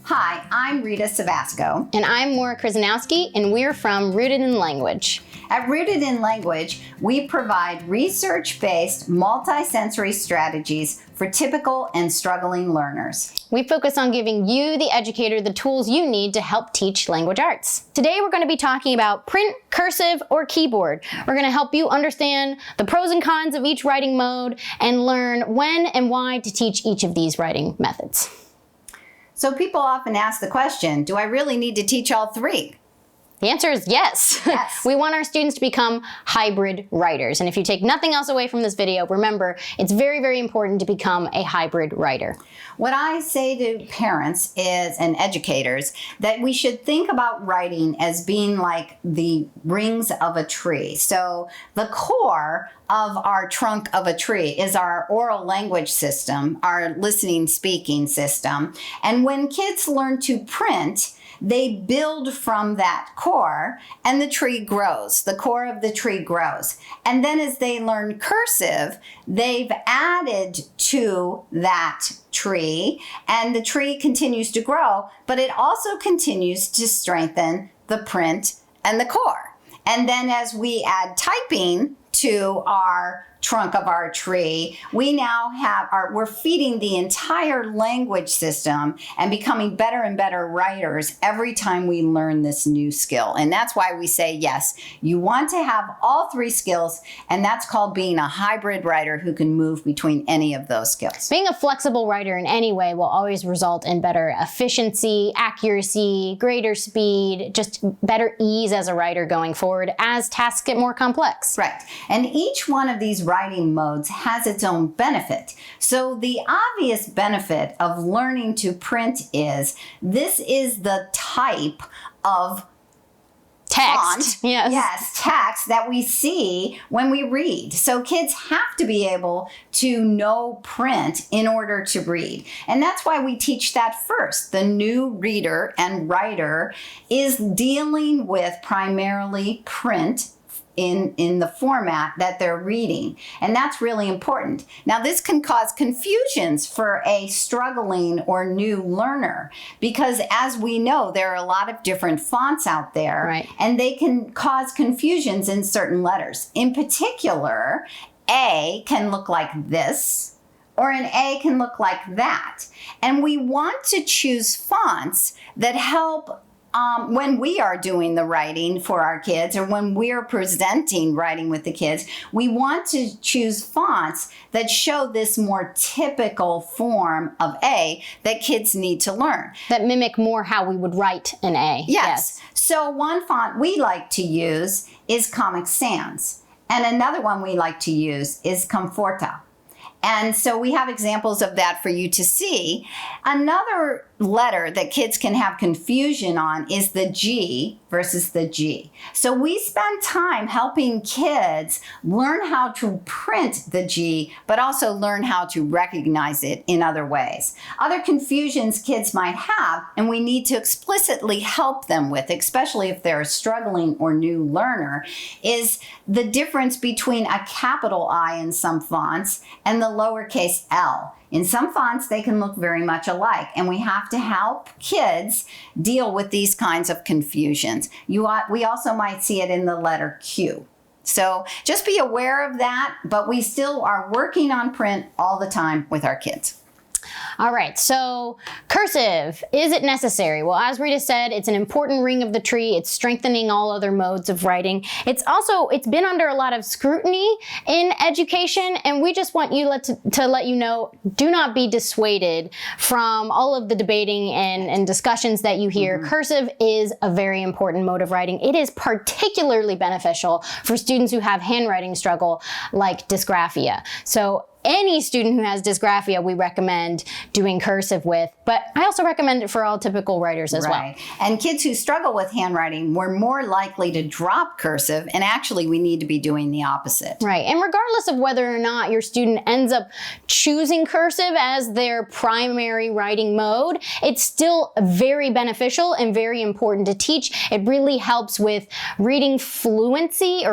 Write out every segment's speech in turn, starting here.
Hi, I'm Rita Cevasco. And I'm Moira Chrzanowski, and we're from Rooted in Language. At Rooted in Language, we provide research-based multisensory strategies for typical and struggling learners. We focus on giving you, the educator, the tools you need to help teach language arts. Today we're going to be talking about print, cursive, or keyboard. We're going to help you understand the pros and cons of each writing mode and learn when and why to teach each of these writing methods. So people often ask the question, do I really need to teach all three? The answer is yes. Yes. We want our students to become hybrid writers. And if you take nothing else away from this video, remember, it's very, very important to become a hybrid writer. What I say to parents and educators, that we should think about writing as being like the rings of a tree. So the core of our trunk of a tree is our oral language system, our listening, speaking system. And when kids learn to print, they build from that core and the tree grows. The core of the tree grows. And then as they learn cursive, they've added to that tree and the tree continues to grow, but it also continues to strengthen the print and the core. And then as we add typing to our trunk of our tree, we now we're feeding the entire language system and becoming better and better writers every time we learn this new skill. And that's why we say, yes, you want to have all three skills, and that's called being a hybrid writer who can move between any of those skills. Being a flexible writer in any way will always result in better efficiency, accuracy, greater speed, just better ease as a writer going forward as tasks get more complex. Right. And each one of these writing modes has its own benefit. So the obvious benefit of learning to print is this is the type of text, font, yes, text that we see when we read. So kids have to be able to know print in order to read. And that's why we teach that first. The new reader and writer is dealing with primarily print in the format that they're reading. And that's really important. Now, this can cause confusions for a struggling or new learner because, as we know, there are a lot of different fonts out there, right, and they can cause confusions in certain letters. In particular, A can look like this, or an A can look like that. And we want to choose fonts that help when we are doing the writing for our kids or when we're presenting writing with the kids, we want to choose fonts that show this more typical form of A that kids need to learn. That mimic more how we would write an A. Yes. So one font we like to use is Comic Sans, and another one we like to use is Comforta. And so we have examples of that for you to see. Another letter that kids can have confusion on is the G versus the G. So we spend time helping kids learn how to print the G, but also learn how to recognize it in other ways. Other confusions kids might have, and we need to explicitly help them with, especially if they're a struggling or new learner, is the difference between a capital I in some fonts and the lowercase l. In some fonts, they can look very much alike, and we have to help kids deal with these kinds of confusions. We also might see it in the letter Q. So just be aware of that, but we still are working on print all the time with our kids. All right, so cursive, is it necessary? Well, as Rita said, it's an important ring of the tree. It's strengthening all other modes of writing. It's been under a lot of scrutiny in education, and we just want you to let you know, do not be dissuaded from all of the debating and discussions that you hear. Mm-hmm. Cursive is a very important mode of writing. It is particularly beneficial for students who have handwriting struggle like dysgraphia. So any student who has dysgraphia, we recommend doing cursive with, but I also recommend it for all typical writers as well. And kids who struggle with handwriting, we're more likely to drop cursive, and actually we need to be doing the opposite. Right, and regardless of whether or not your student ends up choosing cursive as their primary writing mode, it's still very beneficial and very important to teach. It really helps with writing fluency,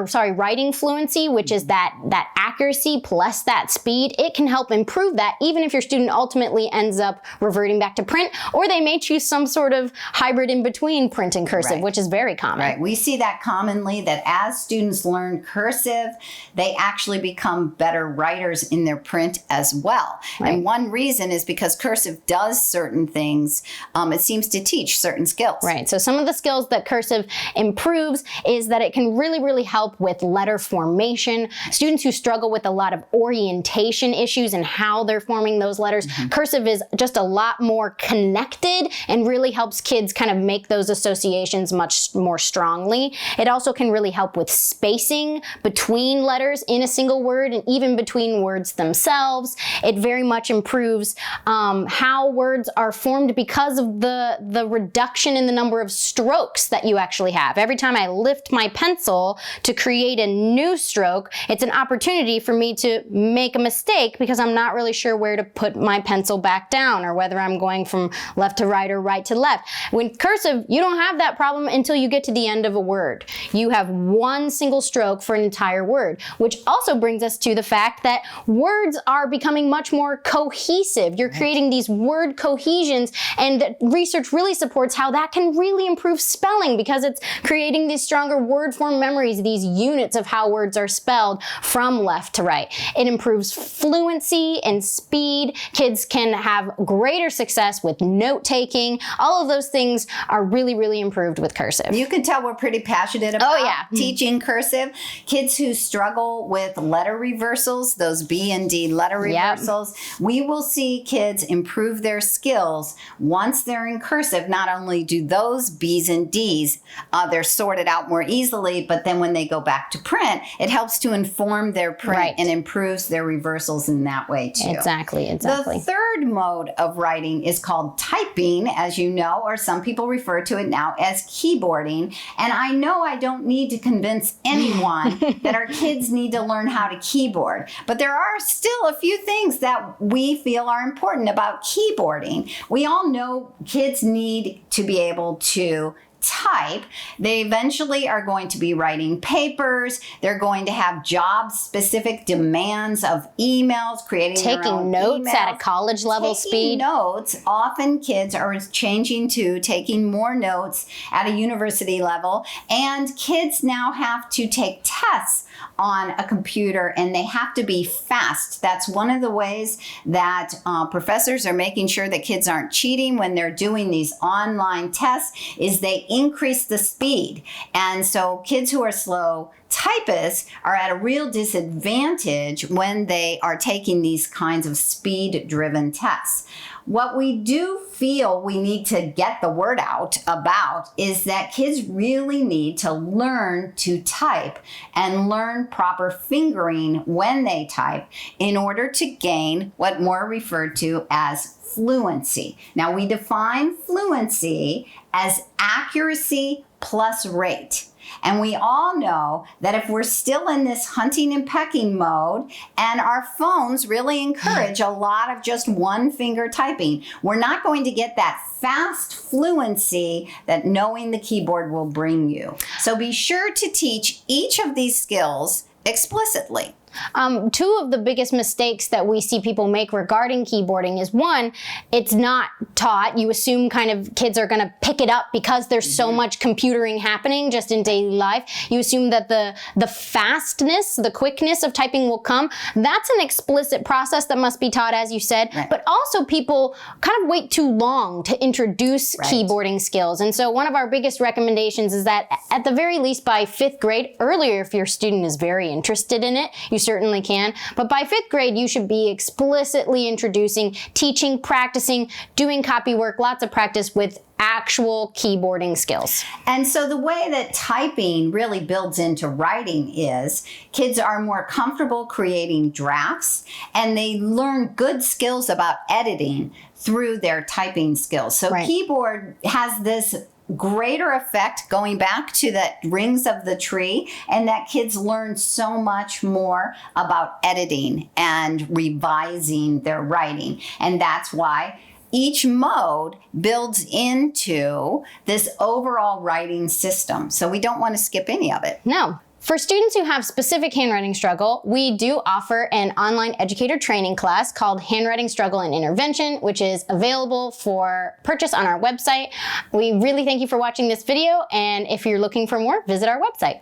which is that accuracy plus that speed speed, it can help improve that, even if your student ultimately ends up reverting back to print, or they may choose some sort of hybrid in between print and cursive, which is very common. Right. We see that commonly, that as students learn cursive, they actually become better writers in their print as well. Right. And one reason is because cursive does certain things. It seems to teach certain skills. Right. So some of the skills that cursive improves is that it can really, really help with letter formation. Students who struggle with a lot of orientation issues and how they're forming those letters, cursive is just a lot more connected and really helps kids kind of make those associations much more strongly. It also can really help with spacing between letters in a single word and even between words themselves. It very much improves how words are formed because of the reduction in the number of strokes that you actually have. Every time I lift my pencil to create a new stroke, it's an opportunity for me to make a mistake because I'm not really sure where to put my pencil back down, or whether I'm going from left to right or right to left. With cursive, you don't have that problem until you get to the end of a word. You have one single stroke for an entire word, which also brings us to the fact that words are becoming much more cohesive. You're creating these word cohesions, and research really supports how that can really improve spelling because it's creating these stronger word form memories, these units of how words are spelled from left to right. It improves fluency and speed. Kids can have greater success with note taking. All of those things are really, really improved with cursive. You can tell we're pretty passionate about teaching cursive. Kids who struggle with letter reversals, those B and D letter reversals, we will see kids improve their skills once they're in cursive. Not only do those B's and D's, they're sorted out more easily, but then when they go back to print, it helps to inform their print and improves their reversals in that way too. Exactly. The third mode of writing is called typing, as you know, or some people refer to it now as keyboarding. And I know I don't need to convince anyone that our kids need to learn how to keyboard, but there are still a few things that we feel are important about keyboarding. We all know kids need to be able to type. They eventually are going to be writing papers. They're going to have job-specific demands of emails, creating their own notes emails. at a college level speed. Notes. Often kids are changing to taking more notes at a university level, and kids now have to take tests on a computer, and they have to be fast. That's one of the ways that professors are making sure that kids aren't cheating when they're doing these online tests, is they increase the speed. And so kids who are slow typists are at a real disadvantage when they are taking these kinds of speed-driven tests. What we do feel we need to get the word out about is that kids really need to learn to type and learn proper fingering when they type in order to gain what Moira referred to as fluency. Now, we define fluency as accuracy plus rate. And we all know that if we're still in this hunting and pecking mode, and our phones really encourage a lot of just one finger typing, we're not going to get that fast fluency that knowing the keyboard will bring you. So be sure to teach each of these skills explicitly. Two of the biggest mistakes that we see people make regarding keyboarding is, one, it's not taught. You assume kind of kids are going to pick it up because there's so much computering happening just in daily life. You assume that the fastness, the quickness of typing will come. That's an explicit process that must be taught, as you said. Right. But also people kind of wait too long to introduce keyboarding skills. And so one of our biggest recommendations is that at the very least by 5th grade, earlier if your student is very interested in it, you certainly can. But by 5th grade, you should be explicitly introducing, teaching, practicing, doing copy work, lots of practice with actual keyboarding skills. And so the way that typing really builds into writing is kids are more comfortable creating drafts, and they learn good skills about editing through their typing skills. So keyboard has this greater effect going back to the rings of the tree, and that kids learn so much more about editing and revising their writing. And that's why each mode builds into this overall writing system. So we don't want to skip any of it. No. For students who have specific handwriting struggle, we do offer an online educator training class called Handwriting Struggle and Intervention, which is available for purchase on our website. We really thank you for watching this video, and if you're looking for more, visit our website.